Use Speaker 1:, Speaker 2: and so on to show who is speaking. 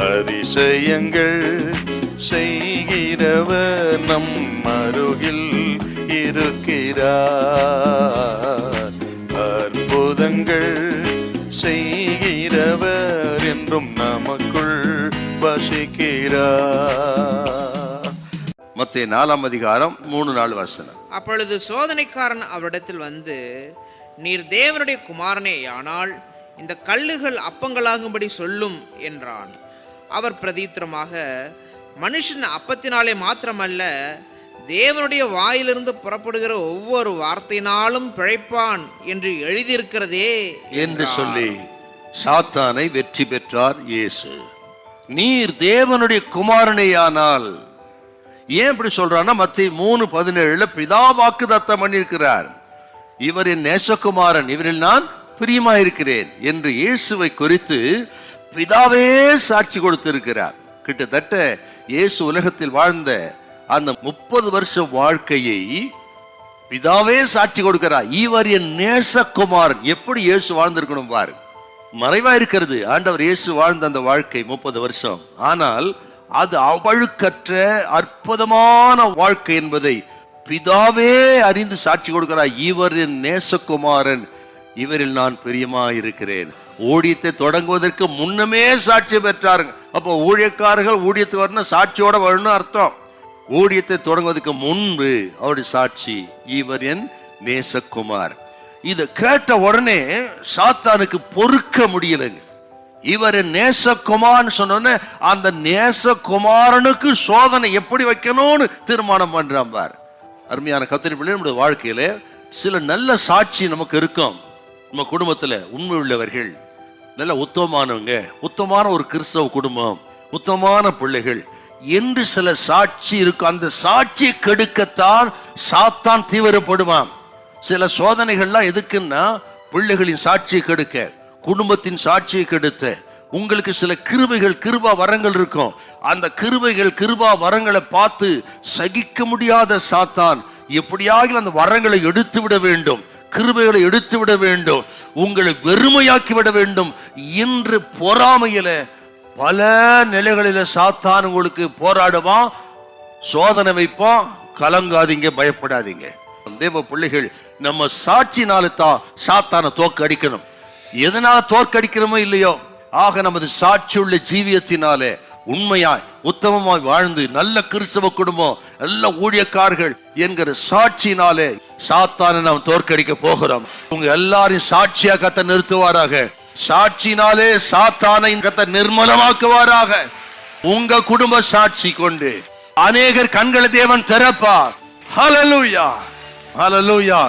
Speaker 1: அதிசயங்கள் செய்கிறவர் நம் அருகில் இருக்கிறார். அற்புதங்கள் செய்கிறவர் என்றும் நமக்குள் வசிக்கிறார். மத்தேயு 4:3-4
Speaker 2: அப்பொழுது சோதனைக்காரன் அவரிடத்தில் வந்து, நீர் தேவனுடைய குமாரனேயானால் இந்த கல்லுகள் அப்பங்களாகும்படி சொல்லும் என்றான். அவர் பிரதித்திரமாக, மனுஷன் அப்பத்தினாலே மாத்திரமல்ல, தேவனுடைய வாயிலிருந்து புறப்படுகிற ஒவ்வொரு வார்த்தையினாலும் பிழைப்பான் என்று எழுதியிருக்கிறதே
Speaker 1: என்று சொல்லி சாத்தானை வெற்றி பெற்றார் இயேசு. நீர் தேவனுடைய குமாரனேயானால், ஏன் இப்படி சொல்றான்னா, மத்தேயு 3:17 பிதா வாக்குத்தத்தம் பண்ணியிருக்கிறார். இவர் என் நேசகுமாரன், இவரில் நான் பிரியமாயிருக்கிறேன் என்று இயேசுவை குறித்து பிதாவே சாட்சி கொடுத்திருக்கிறார். கிட்டத்தட்ட இயேசு உலகத்தில் வாழ்ந்த அந்த 30 வருஷ வாழ்க்கையை பிதாவே சாட்சி கொடுக்கிறார். இவர் என் நேசகுமாரன். எப்படி இயேசு வாழ்ந்திருக்கணும் பாரு. மறைவா இருக்கிறது ஆண்டவர் இயேசு வாழ்ந்த அந்த வாழ்க்கை 30 வருஷம். ஆனால் அது அவழுக்கற்ற அற்புதமான வாழ்க்கை என்பதை பிதாவே அறிந்து சாட்சி கொடுக்கிறார். இவர் என் நேசகுமாரன், இவரில் நான் பிரியமாயிருக்கிறேன். ஊழியத்தை தொடங்குவதற்கு முன்னமே சாட்சி பெற்றாருங்க. அப்போ ஊழியக்காரர்கள் ஊழியத்துக்கு வரணும், சாட்சியோட வரணும் அர்த்தம். ஊழியத்தை தொடங்குவதற்கு முன்பு அவருடைய சாட்சி, இவர் என் நேசகுமார். இதை கேட்ட உடனே சாத்தானுக்கு பொறுக்க முடியலைங்க. இவர் நேசகுமார்னு சொன்ன அந்த நேசகுமாரனுக்கு சோதனை எப்படி வைக்கணும்னு தீர்மானம் பண்றான் பார். அருமையான கர்த்தருடைய பிள்ளைகளே, நம்முடைய வாழ்க்கையில சில நல்ல சாட்சி நமக்கு இருக்கும். நம்ம குடும்பத்துல உண்மை உள்ளவர்கள், நல்ல உத்தமமானவங்க, உத்தமமான ஒரு கிறிஸ்தவ குடும்பம், உத்தமமான பிள்ளைகள் என்று சில சாட்சி இருக்கும். அந்த சாட்சியை கெடுக்கத்தான் சாத்தான் தீவிரப்படுவான். சில சோதனைகள்லாம் எதுக்குன்னா பிள்ளைகளின் சாட்சியை கெடுக்க, குடும்பத்தின் சாட்சியை கெடுத்த. உங்களுக்கு சில கிருபைகள், கிருபா வரங்கள் இருக்கும். அந்த கிருபைகள், கிருபா வரங்களை பார்த்து சகிக்க முடியாத சாத்தான் எப்படியாக அந்த வரங்களை எடுத்து விட வேண்டும், கிருபைகளை எடுத்து விட வேண்டும், உங்களை வெறுமையாக்கி விட வேண்டும் என்று பொறாமையில பல நிலைகளில சாத்தான் உங்களுக்கு போராடுவான், சோதனை வைப்பான். கலங்காதீங்க, பயப்படாதீங்க. தேவ பிள்ளைகள், நம்ம சாட்சினால தான் சாத்தானை தோற்கடிக்கணும். எதனால தோற்கடிக்கிறோமோ இல்லையோ, ஆக நமது சாட்சி உள்ள ஜீவியத்தினாலே உண்மையாய் உத்தமமாய் வாழ்ந்து நல்ல கிறிஸ்தவ குடும்பம், நல்ல ஊழியக்காரர்கள் என்கிற சாட்சியினாலே சாத்தானை நாம் தோற்கடிக்க போகிறோம். உங்க எல்லாரையும் சாட்சியா கர்த்தர் நிறுத்துவாராக. சாட்சினாலே சாத்தானை கர்த்தர் நிர்மலமாக்குவாராக. உங்க குடும்ப சாட்சி கொண்டு அநேகர் கண்களை தேவன் திறப்பார். ஹல்லேலூயா, ஹல்லேலூயா.